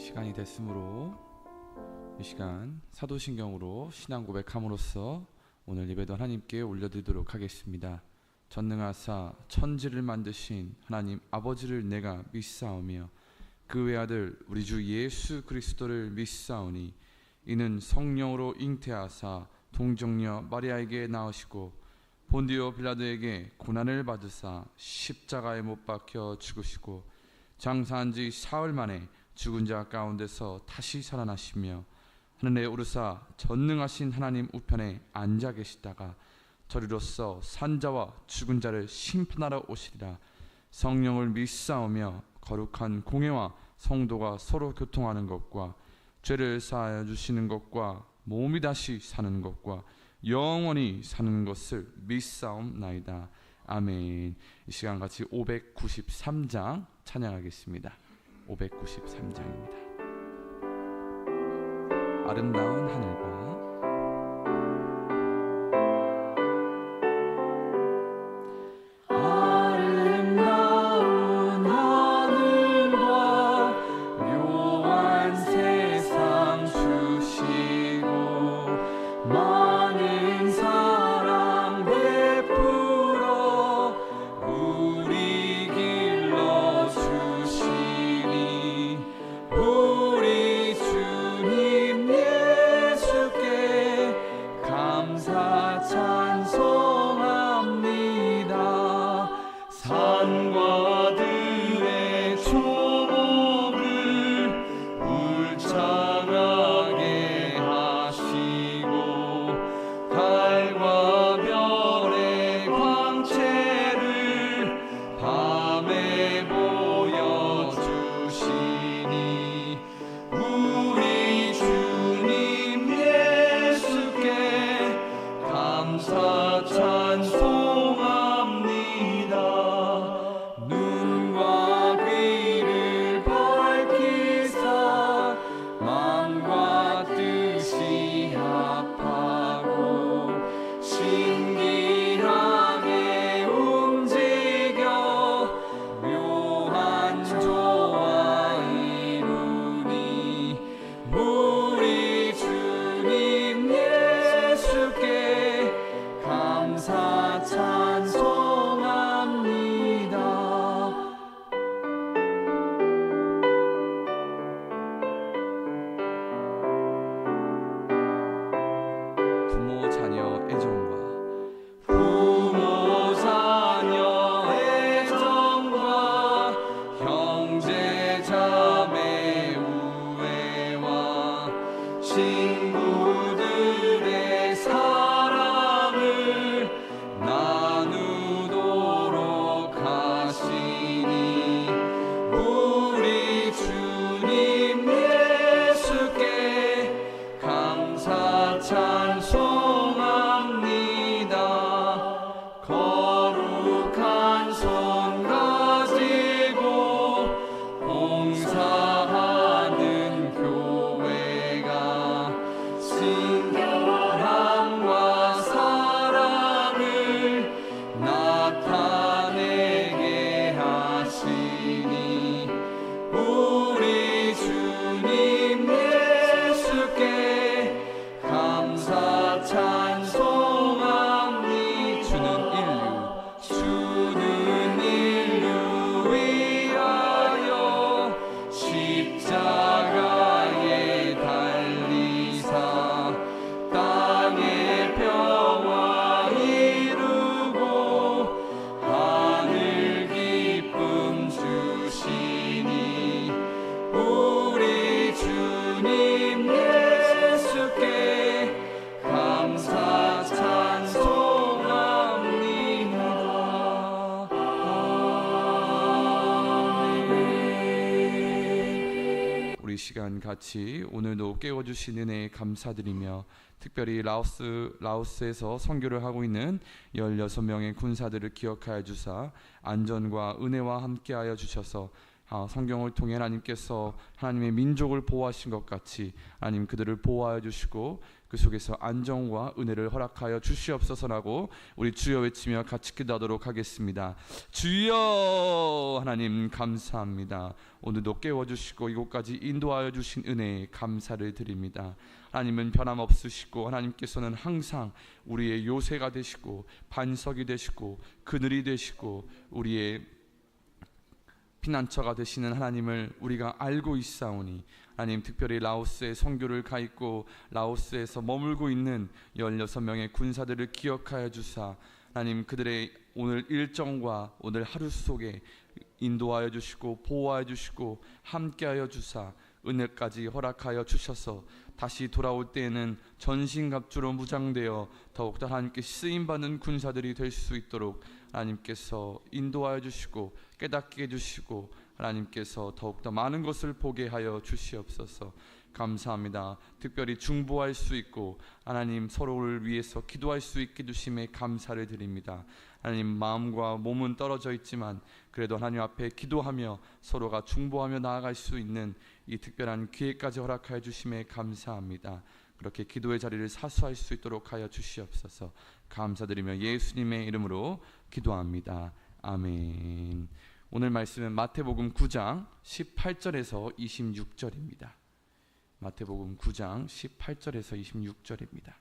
시간이 됐으므로 이 시간 사도신경으로 신앙 고백함으로써 오늘 예배도 하나님께 올려드리도록 하겠습니다. 전능하사 천지를 만드신 하나님 아버지를 내가 믿사오며 그 외아들 우리 주 예수 그리스도를 믿사오니 이는 성령으로 잉태하사 동정녀 마리아에게 나으시고 본디오 빌라도에게 고난을 받으사 십자가에 못 박혀 죽으시고 장사한 지 사흘 만에 죽은 자 가운데서 다시 살아나시며 하늘에 오르사 전능하신 하나님 우편에 앉아 계시다가 저리로서 산자와 죽은 자를 심판하러 오시리라. 성령을 믿사오며 거룩한 공회와 성도가 서로 교통하는 것과 죄를 사하여 주시는 것과 몸이 다시 사는 것과 영원히 사는 것을 믿사옵나이다. 아멘. 이 시간 같이 593장 찬양하겠습니다. 593장입니다. 아름다운 하늘과 시간 같이 오늘도 깨워주신 은혜에 감사드리며 특별히 라오스에서 선교를 하고 있는 16명의 군사들을 기억하여 주사 안전과 은혜와 함께하여 주셔서 성경을 통해 하나님께서 하나님의 민족을 보호하신 것 같이 하나님 그들을 보호하여 주시고 그 속에서 안정과 은혜를 허락하여 주시옵소서라고 우리 주여 외치며 같이 기도하도록 하겠습니다. 주여 하나님 감사합니다. 오늘도 깨워주시고 이곳까지 인도하여 주신 은혜에 감사를 드립니다. 하나님은 변함없으시고 하나님께서는 항상 우리의 요새가 되시고 반석이 되시고 그늘이 되시고 우리의 피난처가 되시는 하나님을 우리가 알고 있사오니 하나님 특별히 라오스에 선교를 가 있고 라오스에서 머물고 있는 16명의 군사들을 기억하여 주사 하나님 그들의 오늘 일정과 오늘 하루 속에 인도하여 주시고 보호하여 주시고 함께하여 주사 은혜까지 허락하여 주셔서 다시 돌아올 때에는 전신갑주로 무장되어 더욱더 하나님께 쓰임받는 군사들이 될 수 있도록 하나님께서 인도하여 주시고 깨닫게 해주시고 하나님께서 더욱더 많은 것을 보게 하여 주시옵소서. 감사합니다. 특별히 중보할 수 있고 하나님 서로를 위해서 기도할 수 있게 주심에 감사를 드립니다. 하나님 마음과 몸은 떨어져 있지만 그래도 하나님 앞에 기도하며 서로가 중보하며 나아갈 수 있는 이 특별한 기회까지 허락하여 주심에 감사합니다. 그렇게 기도의 자리를 사수할 수 있도록 하여 주시옵소서. 감사드리며 예수님의 이름으로 기도합니다. 아멘. 오늘 말씀은 마태복음 9장 18절에서 26절입니다. 마태복음 9장 18절에서 26절입니다.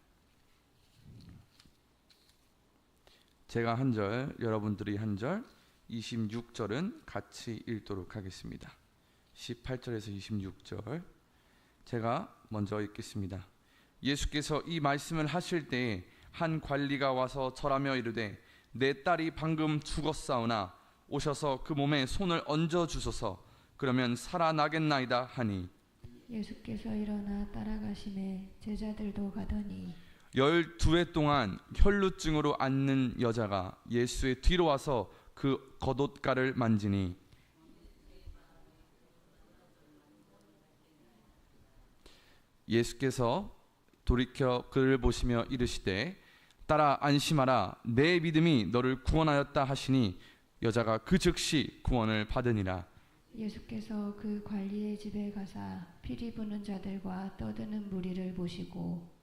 제가 한 절, 여러분들이 한 절, 26절은 같이 읽도록 하겠습니다. 18절에서 26절 제가 먼저 읽겠습니다. 예수께서 이 말씀을 하실 때에 한 관리가 와서 절하며 이르되 내 딸이 방금 죽었사오나 오셔서 그 몸에 손을 얹어 주소서. 그러면 살아나겠나이다 하니 예수께서 일어나 따라가심에 제자들도 가더니 12회 동안 혈루증으로 앓는 여자가 예수의 뒤로 와서 그 겉옷가를 만지니 예수께서 돌이켜 그를 보시며 이르시되 딸아 안심하라 내 믿음이 너를 구원하였다 하시니 여자가 그 즉시 구원을 받으니라. 예수께서 그 관리의 집에 가사 피리 부는 자들과 떠드는 무리를 보시고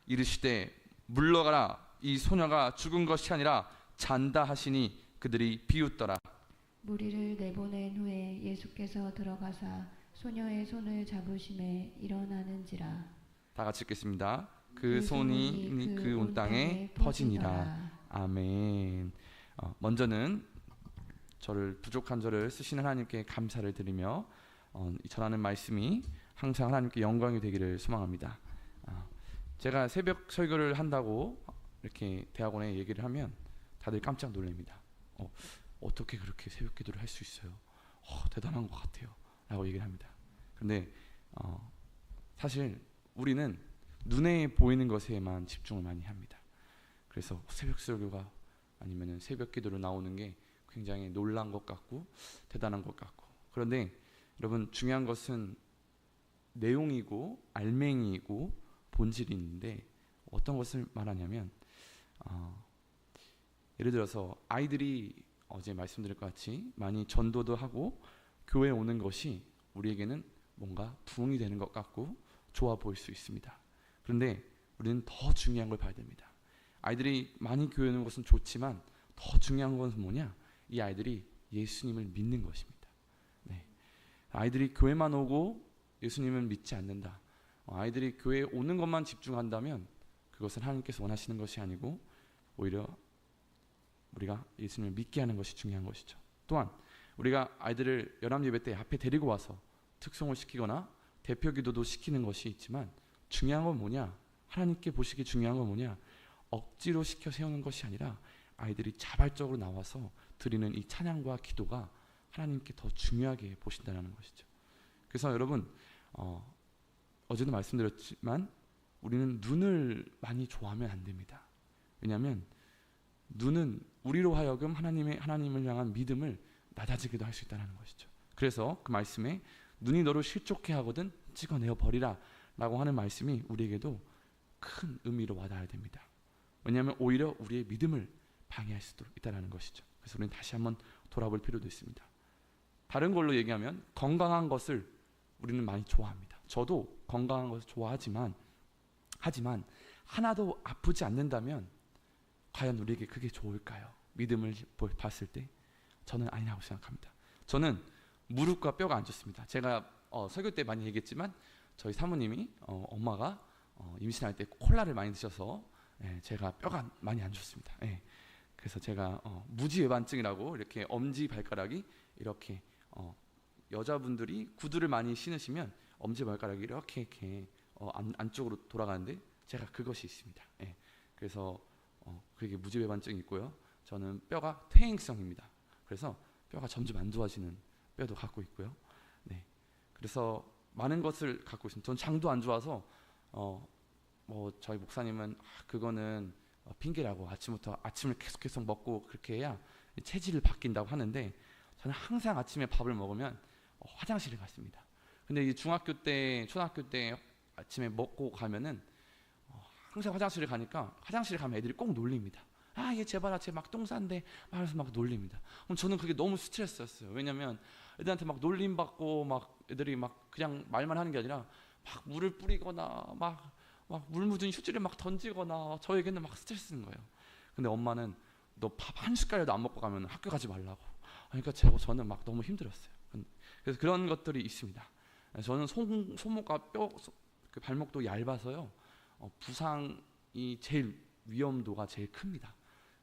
이르시되 물러가라 이 소녀가 죽은 것이 아니라 잔다 하시니 그들이 비웃더라. 무리를 내보낸 후에 예수께서 들어가사 소녀의 손을 잡으심에 일어나는지라. 다 같이 읽겠습니다. 그 손이 그 온 땅에 퍼지니라. 아멘. 먼저는 저를 부족한 저를 쓰시는 하나님께 감사를 드리며 전하는 말씀이 항상 하나님께 영광이 되기를 소망합니다. 제가 새벽 설교를 한다고 이렇게 대학원에 얘기를 하면 다들 깜짝 놀랍니다. 어떻게 그렇게 새벽 기도를 할 수 있어요? 대단한 것 같아요 라고 얘기를 합니다. 그런데 사실 우리는 눈에 보이는 것에만 집중을 많이 합니다. 그래서 새벽 설교가 아니면 새벽 기도로 나오는 게 굉장히 놀란 것 같고 대단한 것 같고, 그런데 여러분 중요한 것은 내용이고 알맹이이고 본질이 있는데 어떤 것을 말하냐면 예를 들어서 아이들이 어제 말씀드린 것 같이 많이 전도도 하고 교회에 오는 것이 우리에게는 뭔가 부흥이 되는 것 같고 좋아 보일 수 있습니다. 그런데 우리는 더 중요한 걸 봐야 됩니다. 아이들이 많이 교회에 오는 것은 좋지만 더 중요한 것은 뭐냐? 이 아이들이 예수님을 믿는 것입니다. 네. 아이들이 교회만 오고 예수님을 믿지 않는다. 아이들이 교회에 오는 것만 집중한다면 그것은 하나님께서 원하시는 것이 아니고 오히려 우리가 예수님을 믿게 하는 것이 중요한 것이죠. 또한 우리가 아이들을 연합예배 때 앞에 데리고 와서 특송을 시키거나 대표 기도도 시키는 것이 있지만 중요한 건 뭐냐? 하나님께 보시기 중요한 건 뭐냐? 억지로 시켜 세우는 것이 아니라 아이들이 자발적으로 나와서 드리는 이 찬양과 기도가 하나님께 더 중요하게 보신다는 것이죠. 그래서 여러분 어제도 말씀드렸지만 우리는 눈을 많이 좋아하면 안 됩니다. 왜냐하면 눈은 우리로 하여금 하나님을 향한 믿음을 낮아지기도 할 수 있다는 것이죠. 그래서 그 말씀에 눈이 너를 실족해 하거든 찍어내어 버리라 라고 하는 말씀이 우리에게도 큰 의미로 와닿아야 됩니다. 왜냐하면 오히려 우리의 믿음을 방해할 수도 있다는 것이죠. 그래서 우리는 다시 한번 돌아볼 필요도 있습니다. 다른 걸로 얘기하면 건강한 것을 우리는 많이 좋아합니다. 저도 건강한 것을 좋아하지만 하나도 아프지 않는다면 과연 우리에게 그게 좋을까요? 믿음을 봤을 때 저는 아니라고 생각합니다. 저는 무릎과 뼈가 안 좋습니다. 제가 설교 때 많이 얘기했지만 저희 사모님이 엄마가 임신할 때 콜라를 많이 드셔서 제가 뼈가 많이 안 좋습니다. 그래서 제가 무지외반증이라고 이렇게 엄지 발가락이 이렇게 여자분들이 구두를 많이 신으시면 엄지 발가락이 이렇게 안쪽으로 돌아가는데 제가 그것이 있습니다. 그래서 그게 무지외반증이 있고요. 저는 뼈가 퇴행성입니다. 그래서 뼈가 점점 안 좋아지는 뼈도 갖고 있고요. 네, 그래서 많은 것을 갖고 있습니다. 전 장도 안 좋아서 저희 목사님은 그거는 핑계라고 아침을 계속 먹고 그렇게 해야 체질을 바뀐다고 하는데 저는 항상 아침에 밥을 먹으면 화장실에 갔습니다. 근데 이 중학교 때, 초등학교 때 아침에 먹고 가면은 항상 화장실에 가니까 화장실에 가면 애들이 꼭 놀립니다. 얘 제발 쟤 막 똥 싼데 말해서 막 놀립니다. 그럼 저는 그게 너무 스트레스였어요. 왜냐면 애들한테 막 놀림 받고 막 애들이 막 그냥 말만 하는 게 아니라 막 물을 뿌리거나 막 물 묻은 휴지를 막 던지거나 저에게는 막 스트레스인 거예요. 근데 엄마는 너 밥 한 숟갈이라도 안 먹고 가면 학교 가지 말라고. 그러니까 저는 막 너무 힘들었어요. 그래서 그런 것들이 있습니다. 저는 손목과 그 발목도 얇아서요. 부상이 제일 위험도가 제일 큽니다.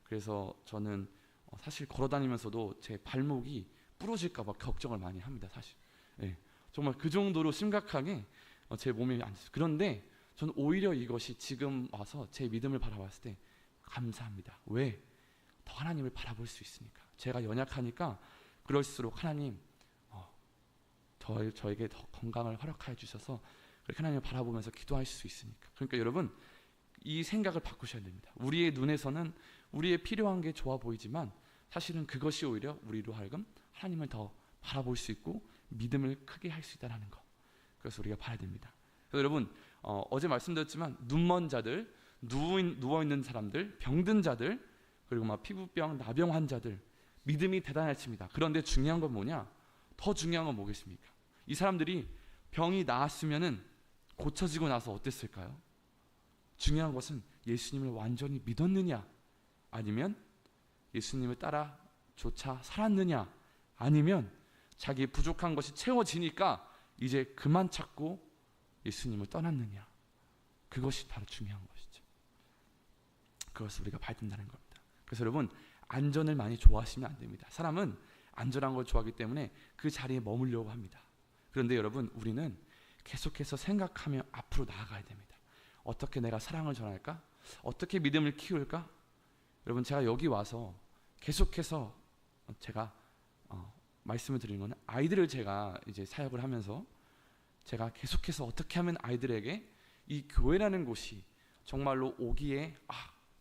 그래서 저는 사실 걸어다니면서도 제 발목이 부러질까 봐 걱정을 많이 합니다. 사실 정말 그 정도로 심각하게 제 몸이 안 좋아요. 그런데 저는 오히려 이것이 지금 와서 제 믿음을 바라봤을 때 감사합니다. 왜? 더 하나님을 바라볼 수 있으니까. 제가 연약하니까 그럴수록 하나님 저에게 더 건강을 허락하여 주셔서 그렇게 하나님을 바라보면서 기도할 수 있으니까. 그러니까 여러분 이 생각을 바꾸셔야 됩니다. 우리의 눈에서는 우리의 필요한 게 좋아 보이지만 사실은 그것이 오히려 우리로 하여금 하나님을 더 바라볼 수 있고 믿음을 크게 할 수 있다는 것. 그래서 우리가 봐야 됩니다. 그래서 여러분 어제 말씀드렸지만 눈먼 자들, 누워있는 사람들, 병든 자들, 그리고 막 피부병, 나병 환자들 믿음이 대단하십니다. 그런데 중요한 건 뭐냐? 더 중요한 건 뭐겠습니까? 이 사람들이 병이 나았으면은 고쳐지고 나서 어땠을까요? 중요한 것은 예수님을 완전히 믿었느냐, 아니면 예수님을 따라조차 살았느냐, 아니면 자기의 부족한 것이 채워지니까 이제 그만 찾고 예수님을 떠났느냐. 그것이 바로 중요한 것이죠. 그것을 우리가 봐야 된다는 겁니다. 그래서 여러분 안전을 많이 좋아하시면 안 됩니다. 사람은 안전한 걸 좋아하기 때문에 그 자리에 머물려고 합니다. 그런데 여러분 우리는 계속해서 생각하며 앞으로 나아가야 됩니다. 어떻게 내가 사랑을 전할까? 어떻게 믿음을 키울까? 여러분 제가 여기 와서 계속해서 제가 말씀을 드리는 건 아이들을 제가 이제 사역을 하면서 제가 계속해서 어떻게 하면 아이들에게 이 교회라는 곳이 정말로 오기에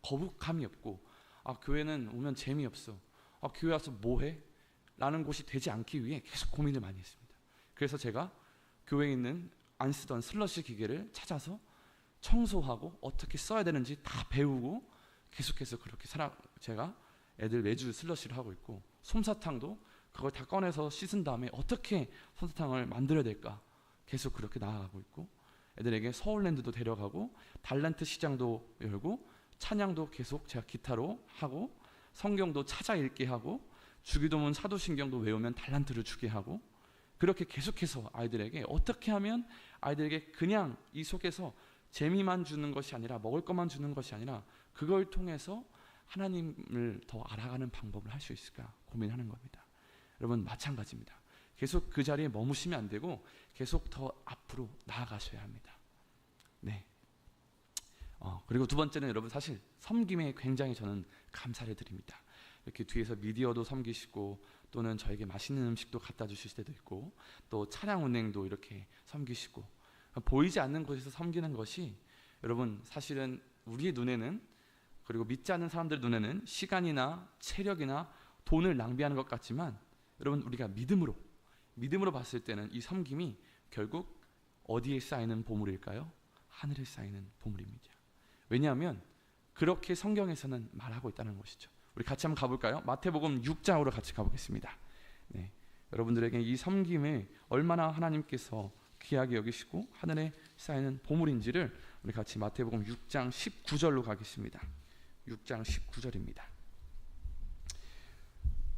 거북함이 없고 교회는 오면 재미없어, 교회 와서 뭐해? 라는 곳이 되지 않기 위해 계속 고민을 많이 했습니다. 그래서 제가 교회에 있는 안 쓰던 슬러시 기계를 찾아서 청소하고 어떻게 써야 되는지 다 배우고 계속해서 그렇게 제가 애들 매주 슬러시를 하고 있고, 솜사탕도 그걸 다 꺼내서 씻은 다음에 어떻게 솜사탕을 만들어야 될까 계속 그렇게 나아가고 있고, 애들에게 서울랜드도 데려가고 달란트 시장도 열고 찬양도 계속 제가 기타로 하고 성경도 찾아 읽게 하고 주기도문 사도신경도 외우면 달란트를 주게 하고, 그렇게 계속해서 아이들에게 어떻게 하면 아이들에게 그냥 이 속에서 재미만 주는 것이 아니라 먹을 것만 주는 것이 아니라 그걸 통해서 하나님을 더 알아가는 방법을 할 수 있을까 고민하는 겁니다. 여러분 마찬가지입니다. 계속 그 자리에 머무시면 안 되고 계속 더 앞으로 나아가셔야 합니다. 네. 그리고 두 번째는 여러분 사실 섬김에 굉장히 저는 감사를 드립니다. 이렇게 뒤에서 미디어도 섬기시고 또는 저에게 맛있는 음식도 갖다 주실 때도 있고 또 차량 운행도 이렇게 섬기시고, 보이지 않는 곳에서 섬기는 것이 여러분 사실은 우리의 눈에는, 그리고 믿지 않는 사람들 눈에는 시간이나 체력이나 돈을 낭비하는 것 같지만 여러분 우리가 믿음으로 봤을 때는 이 섬김이 결국 어디에 쌓이는 보물일까요? 하늘에 쌓이는 보물입니다. 왜냐하면 그렇게 성경에서는 말하고 있다는 것이죠. 우리 같이 한번 가볼까요? 마태복음 6장으로 같이 가보겠습니다. 네, 여러분들에게 이 섬김에 얼마나 하나님께서 귀하게 여기시고 하늘에 쌓이는 보물인지를 우리 같이 마태복음 6장 19절로 가겠습니다. 6장 19절입니다.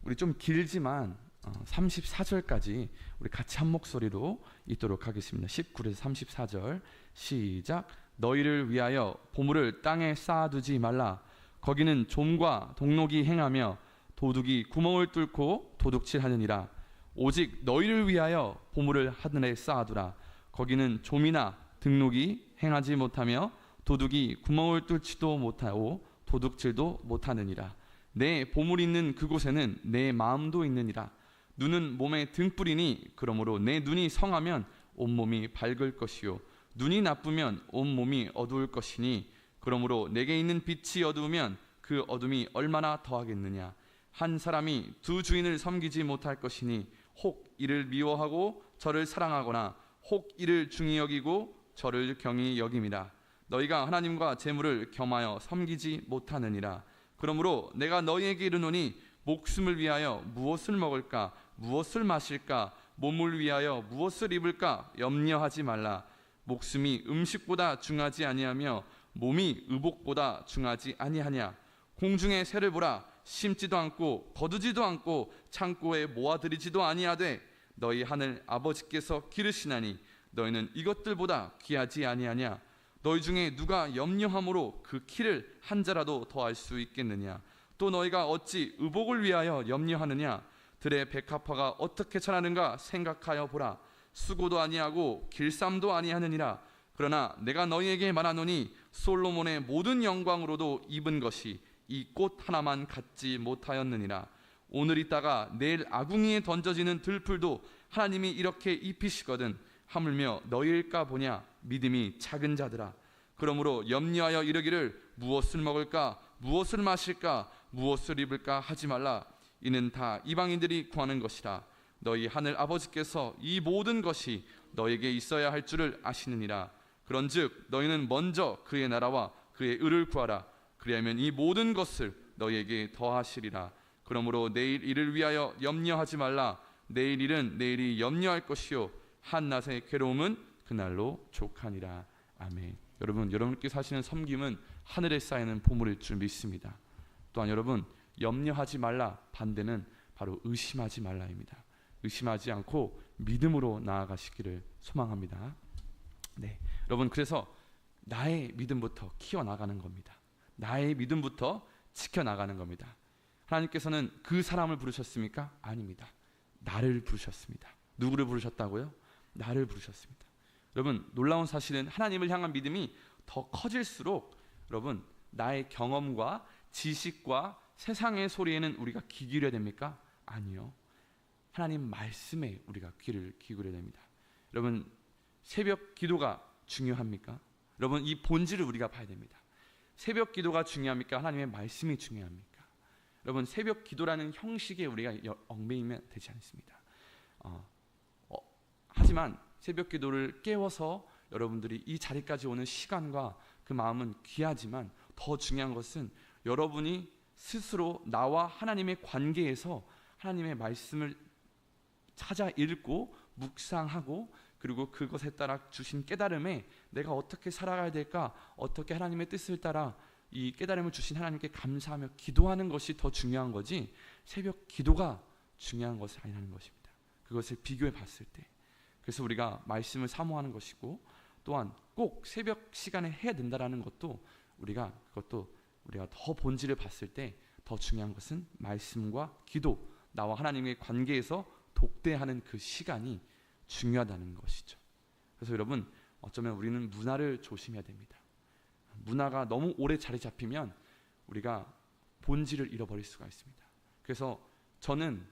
우리 좀 길지만 34절까지 우리 같이 한 목소리로 읽도록 하겠습니다. 19에서 34절 시작. 너희를 위하여 보물을 땅에 쌓아두지 말라. 거기는 좀과 동록이 행하며 도둑이 구멍을 뚫고 도둑질하느니라. 오직 너희를 위하여 보물을 하늘에 쌓아두라. 거기는 좀이나 등록이 행하지 못하며 도둑이 구멍을 뚫지도 못하고 도둑질도 못하느니라. 내 보물이 있는 그곳에는 내 마음도 있느니라. 눈은 몸의 등불이니 그러므로 내 눈이 성하면 온몸이 밝을 것이요 눈이 나쁘면 온몸이 어두울 것이니 그러므로 내게 있는 빛이 어두우면 그 어둠이 얼마나 더하겠느냐. 한 사람이 두 주인을 섬기지 못할 것이니 혹 이를 미워하고 저를 사랑하거나 혹 이를 중히 여기고 저를 경히 여김이라. 너희가 하나님과 재물을 겸하여 섬기지 못하느니라. 그러므로 내가 너희에게 이르노니 목숨을 위하여 무엇을 먹을까 무엇을 마실까 몸을 위하여 무엇을 입을까 염려하지 말라. 목숨이 음식보다 중하지 아니하며 몸이 의복보다 중하지 아니하냐. 공중의 새를 보라. 심지도 않고 거두지도 않고 창고에 모아들이지도 아니하되 너희 하늘 아버지께서 기르시나니 너희는 이것들보다 귀하지 아니하냐. 너희 중에 누가 염려함으로 그 키를 한 자라도 더할 수 있겠느냐. 또 너희가 어찌 의복을 위하여 염려하느냐. 들의 백합화가 어떻게 자라는가 생각하여 보라. 수고도 아니하고 길쌈도 아니하느니라. 그러나 내가 너희에게 말하노니 솔로몬의 모든 영광으로도 입은 것이 이 꽃 하나만 갖지 못하였느니라. 오늘 있다가 내일 아궁이에 던져지는 들풀도 하나님이 이렇게 입히시거든 하물며 너희일까 보냐. 믿음이 작은 자들아. 그러므로 염려하여 이르기를 무엇을 먹을까 무엇을 마실까 무엇을 입을까 하지 말라. 이는 다 이방인들이 구하는 것이라. 너희 하늘 아버지께서 이 모든 것이 너에게 있어야 할 줄을 아시느니라. 그런즉 너희는 먼저 그의 나라와 그의 의를 구하라. 그리하면 이 모든 것을 너희에게 더하시리라. 그러므로 내일 일을 위하여 염려하지 말라. 내일 일은 내일이 염려할 것이요 한낮의 괴로움은 그날로 족하니라. 아멘. 여러분께서 하시는 섬김은 하늘에 쌓이는 보물일 줄 믿습니다. 또한 여러분 염려하지 말라 반대는 바로 의심하지 말라입니다. 의심하지 않고 믿음으로 나아가시기를 소망합니다. 네, 여러분 그래서 나의 믿음부터 키워나가는 겁니다. 나의 믿음부터 지켜나가는 겁니다. 하나님께서는 그 사람을 부르셨습니까? 아닙니다. 나를 부르셨습니다. 누구를 부르셨다고요? 나를 부르셨습니다. 여러분 놀라운 사실은 하나님을 향한 믿음이 더 커질수록 여러분 나의 경험과 지식과 세상의 소리에는 우리가 귀 기울여야 됩니까? 아니요. 하나님 말씀에 우리가 귀를 기울여야 됩니다. 여러분 새벽 기도가 중요합니까? 여러분 이 본질을 우리가 봐야 됩니다. 새벽 기도가 중요합니까? 하나님의 말씀이 중요합니까? 여러분 새벽 기도라는 형식에 우리가 얽매이면 되지 않습니다. 하지만 새벽 기도를 깨워서 여러분들이 이 자리까지 오는 시간과 그 마음은 귀하지만 더 중요한 것은 여러분이 스스로 나와 하나님의 관계에서 하나님의 말씀을 찾아 읽고 묵상하고 그리고 그것에 따라 주신 깨달음에 내가 어떻게 살아가야 될까, 어떻게 하나님의 뜻을 따라 이 깨달음을 주신 하나님께 감사하며 기도하는 것이 더 중요한 거지 새벽 기도가 중요한 것이 아니라는 것입니다. 그것을 비교해 봤을 때. 그래서 우리가 말씀을 사모하는 것이고 또한 꼭 새벽 시간에 해야 된다라는 것도 우리가 더 본질을 봤을 때 더 중요한 것은 말씀과 기도, 나와 하나님의 관계에서 독대하는 그 시간이 중요하다는 것이죠. 그래서 여러분 어쩌면 우리는 문화를 조심해야 됩니다. 문화가 너무 오래 자리 잡히면 우리가 본질을 잃어버릴 수가 있습니다. 그래서 저는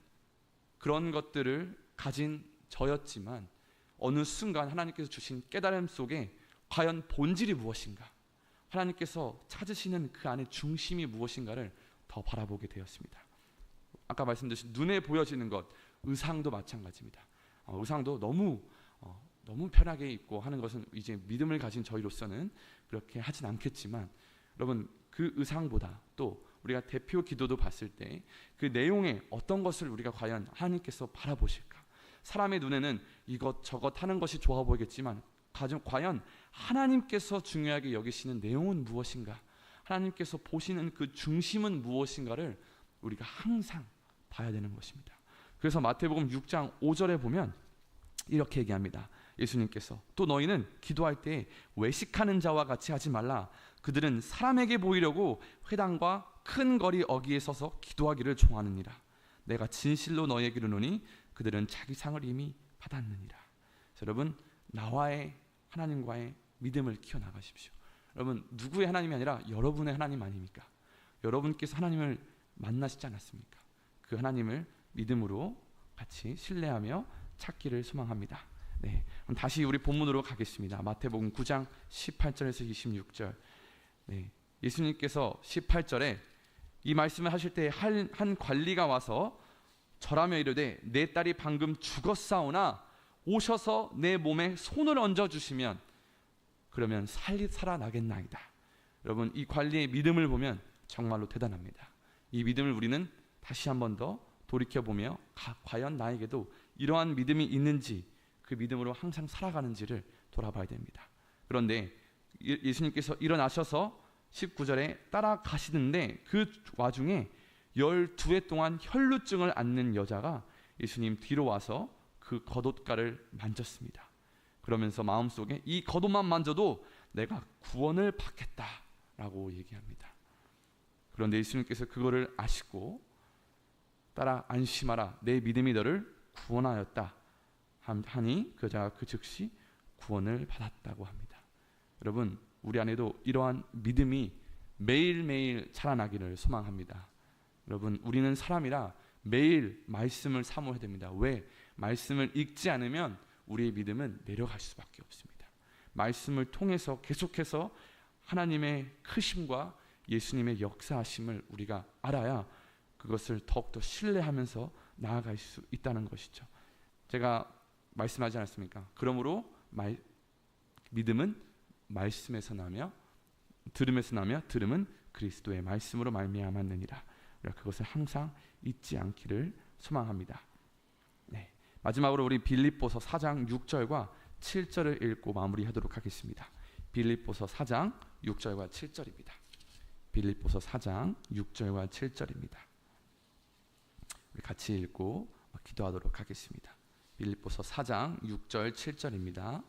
그런 것들을 가진 저였지만 어느 순간 하나님께서 주신 깨달음 속에 과연 본질이 무엇인가, 하나님께서 찾으시는 그 안에 중심이 무엇인가를 더 바라보게 되었습니다. 아까 말씀드린 눈에 보여지는 것, 의상도 마찬가지입니다. 의상도 너무 편하게 입고 하는 것은 이제 믿음을 가진 저희로서는 그렇게 하진 않겠지만 여러분 그 의상보다 또 우리가 대표 기도도 봤을 때 그 내용에 어떤 것을 우리가 과연 하나님께서 바라보실까? 사람의 눈에는 이것저것 하는 것이 좋아 보이겠지만 과연 하나님께서 중요하게 여기시는 내용은 무엇인가? 하나님께서 보시는 그 중심은 무엇인가를 우리가 항상 봐야 되는 것입니다. 그래서 마태복음 6장 5절에 보면 이렇게 얘기합니다. 예수님께서 또 너희는 기도할 때 외식하는 자와 같이 하지 말라. 그들은 사람에게 보이려고 회당과 큰 거리 어귀에 서서 기도하기를 좋아하느니라. 내가 진실로 너희에게 이르노니 그들은 자기 상을 이미 받았느니라. 여러분 나와의 하나님과의 믿음을 키워나가십시오. 여러분 누구의 하나님이 아니라 여러분의 하나님 아닙니까? 여러분께서 하나님을 만나시지 않았습니까? 그 하나님을 믿음으로 같이 신뢰하며 찾기를 소망합니다. 네, 그럼 다시 우리 본문으로 가겠습니다. 마태복음 9장 18절에서 26절. 네, 예수님께서 18절에 이 말씀을 하실 때 한 관리가 와서 절하며 이르되 내 딸이 방금 죽었사오나 오셔서 내 몸에 손을 얹어 주시면 그러면 살아나겠나이다. 여러분 이 관리의 믿음을 보면 정말로 대단합니다. 이 믿음을 우리는 다시 한 번 더 돌이켜보며 과연 나에게도 이러한 믿음이 있는지 그 믿음으로 항상 살아가는지를 돌아봐야 됩니다. 그런데 예수님께서 일어나셔서 19절에 따라가시는데 그 와중에 12해 동안 혈루증을 앓는 여자가 예수님 뒤로 와서 그 겉옷가를 만졌습니다. 그러면서 마음속에 이 겉옷만 만져도 내가 구원을 받겠다라고 얘기합니다. 그런데 예수님께서 그거를 아시고 따라 안심하라 내 믿음이 너를 구원하였다 하니 그 여자가 그 즉시 구원을 받았다고 합니다. 여러분 우리 안에도 이러한 믿음이 매일매일 자라나기를 소망합니다. 여러분 우리는 사람이라 매일 말씀을 사모해야 됩니다. 왜? 말씀을 읽지 않으면 우리의 믿음은 내려갈 수밖에 없습니다. 말씀을 통해서 계속해서 하나님의 크심과 예수님의 역사하심을 우리가 알아야 그것을 더욱더 신뢰하면서 나아갈 수 있다는 것이죠. 제가 말씀하지 않았습니까? 그러므로 믿음은 말씀에서 나며 들음에서 나며 들음은 그리스도의 말씀으로 말미암았느니라. 그것을 항상 잊지 않기를 소망합니다. 네. 마지막으로 우리 빌립보서 4장 6절과 7절을 읽고 마무리하도록 하겠습니다. 빌립보서 4장 6절과 7절입니다. 빌립보서 4장 6절과 7절입니다. 우리 같이 읽고 기도하도록 하겠습니다. 빌립보서 4장 6절 7절입니다.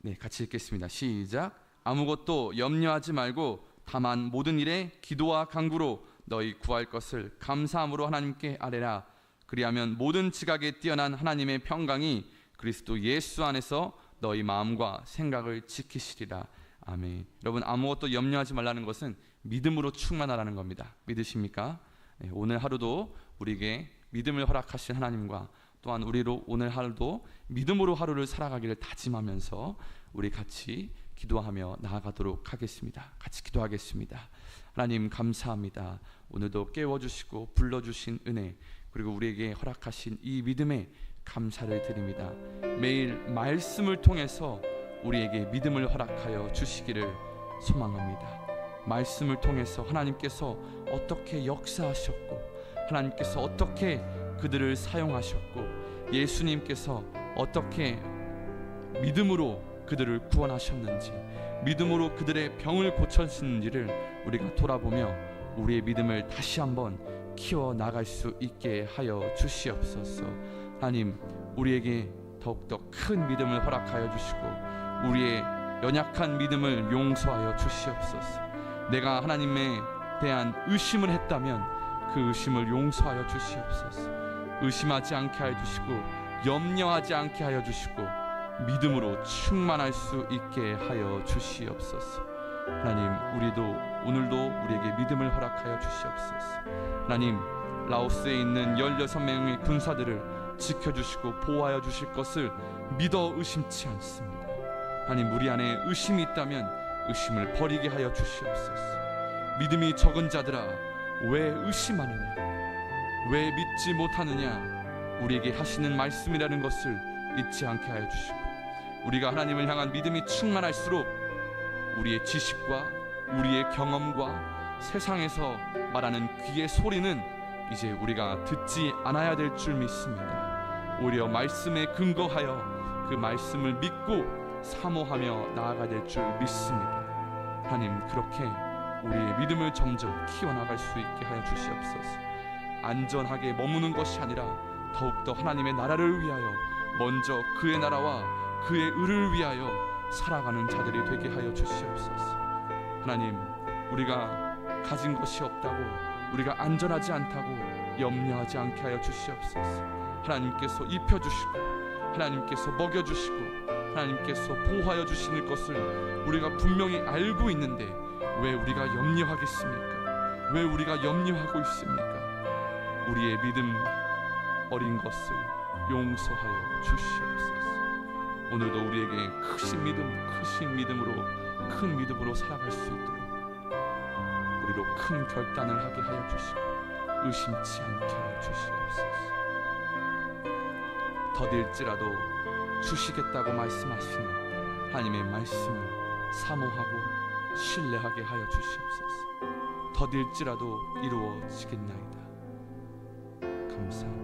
네, 같이 읽겠습니다. 시작. 아무것도 염려하지 말고 다만 모든 일에 기도와 간구로 너희 구할 것을 감사함으로 하나님께 아뢰라. 그리하면 모든 지각에 뛰어난 하나님의 평강이 그리스도 예수 안에서 너희 마음과 생각을 지키시리라. 아멘. 여러분 아무것도 염려하지 말라는 것은 믿음으로 충만하라는 겁니다. 믿으십니까? 네, 오늘 하루도 우리에게 믿음을 허락하신 하나님과 또한 우리로 오늘 하루도 믿음으로 하루를 살아가기를 다짐하면서 우리 같이 기도하며 나아가도록 하겠습니다. 같이 기도하겠습니다. 하나님 감사합니다. 오늘도 깨워주시고 불러주신 은혜 그리고 우리에게 허락하신 이 믿음에 감사를 드립니다. 매일 말씀을 통해서 우리에게 믿음을 허락하여 주시기를 소망합니다. 말씀을 통해서 하나님께서 어떻게 역사하셨고 하나님께서 어떻게 그들을 사용하셨고 예수님께서 어떻게 믿음으로 그들을 구원하셨는지 믿음으로 그들의 병을 고쳤는지를 우리가 돌아보며 우리의 믿음을 다시 한번 키워나갈 수 있게 하여 주시옵소서. 하나님 우리에게 더욱더 큰 믿음을 허락하여 주시고 우리의 연약한 믿음을 용서하여 주시옵소서. 내가 하나님에 대한 의심을 했다면 그 의심을 용서하여 주시옵소서. 의심하지 않게 하여 주시고 염려하지 않게 하여 주시고 믿음으로 충만할 수 있게 하여 주시옵소서. 하나님 우리도 오늘도 우리에게 믿음을 허락하여 주시옵소서. 하나님 라오스에 있는 16명의 군사들을 지켜주시고 보호하여 주실 것을 믿어 의심치 않습니다. 하나님 우리 안에 의심이 있다면 의심을 버리게 하여 주시옵소서. 믿음이 적은 자들아 왜 의심하느냐 왜 믿지 못하느냐 우리에게 하시는 말씀이라는 것을 잊지 않게 하여 주시고 우리가 하나님을 향한 믿음이 충만할수록 우리의 지식과 우리의 경험과 세상에서 말하는 귀의 소리는 이제 우리가 듣지 않아야 될 줄 믿습니다. 오히려 말씀에 근거하여 그 말씀을 믿고 사모하며 나아가야 될 줄 믿습니다. 하나님, 그렇게 우리의 믿음을 점점 키워나갈 수 있게 하여 주시옵소서. 안전하게 머무는 것이 아니라 더욱더 하나님의 나라를 위하여 먼저 그의 나라와 그의 의를 위하여 살아가는 자들이 되게 하여 주시옵소서. 하나님, 우리가 가진 것이 없다고, 우리가 안전하지 않다고 염려하지 않게 하여 주시옵소서. 하나님께서 입혀주시고 하나님께서 먹여주시고 하나님께서 보호하여 주시는 것을 우리가 분명히 알고 있는데 왜 우리가 염려하겠습니까? 왜 우리가 염려하고 있습니까? 우리의 믿음 어린 것을 용서하여 주시옵소서. 오늘도 우리에게 크신 믿음으로 큰 믿음으로 살아갈 수 있도록 우리로 큰 결단을 하게 하여 주시고 의심치 않게 하여 주시옵소서. 더딜지라도 주시겠다고 말씀하시는 하나님의 말씀을 사모하고 신뢰하게 하여 주시옵소서. 더딜지라도 이루어지겠나이다. 감사합니다.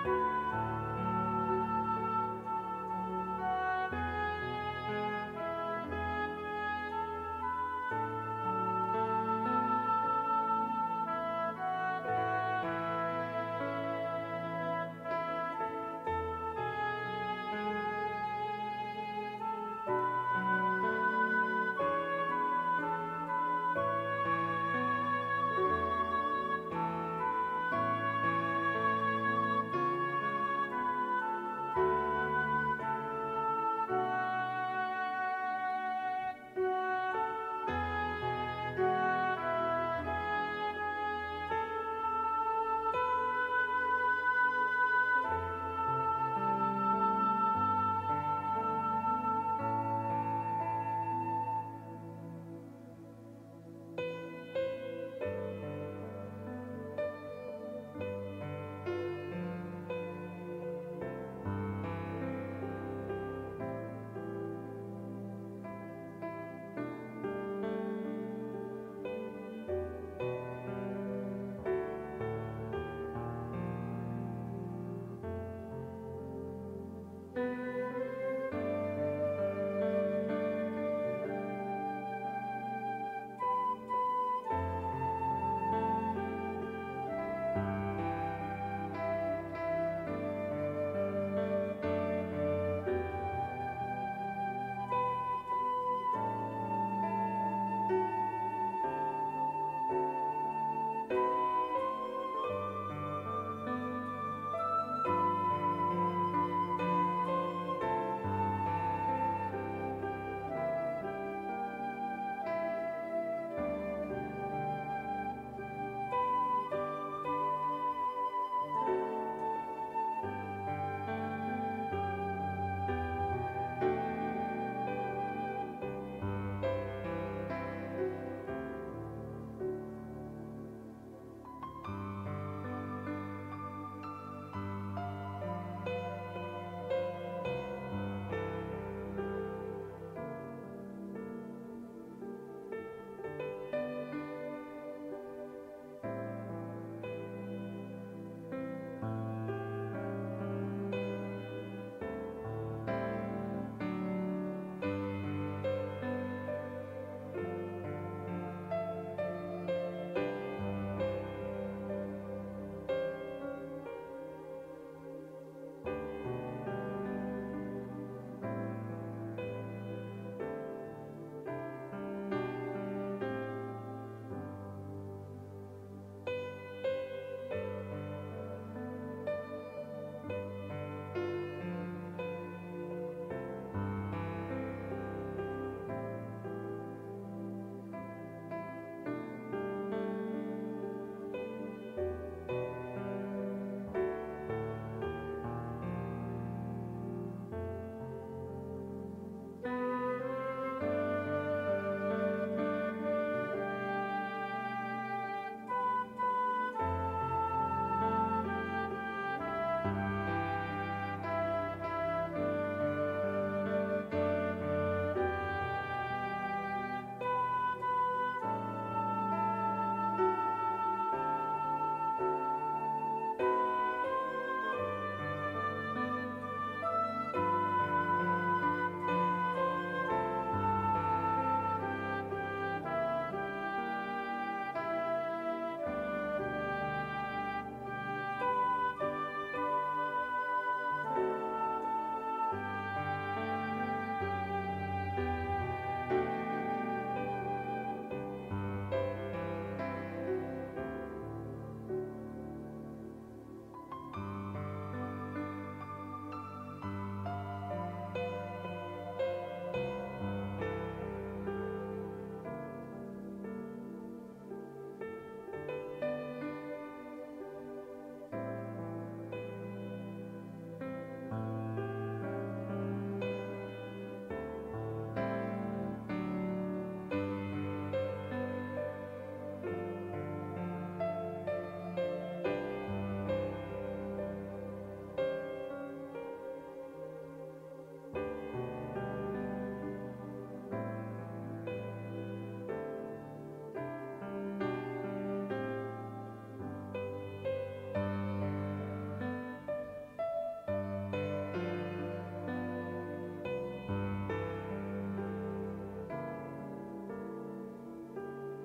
주시옵소서.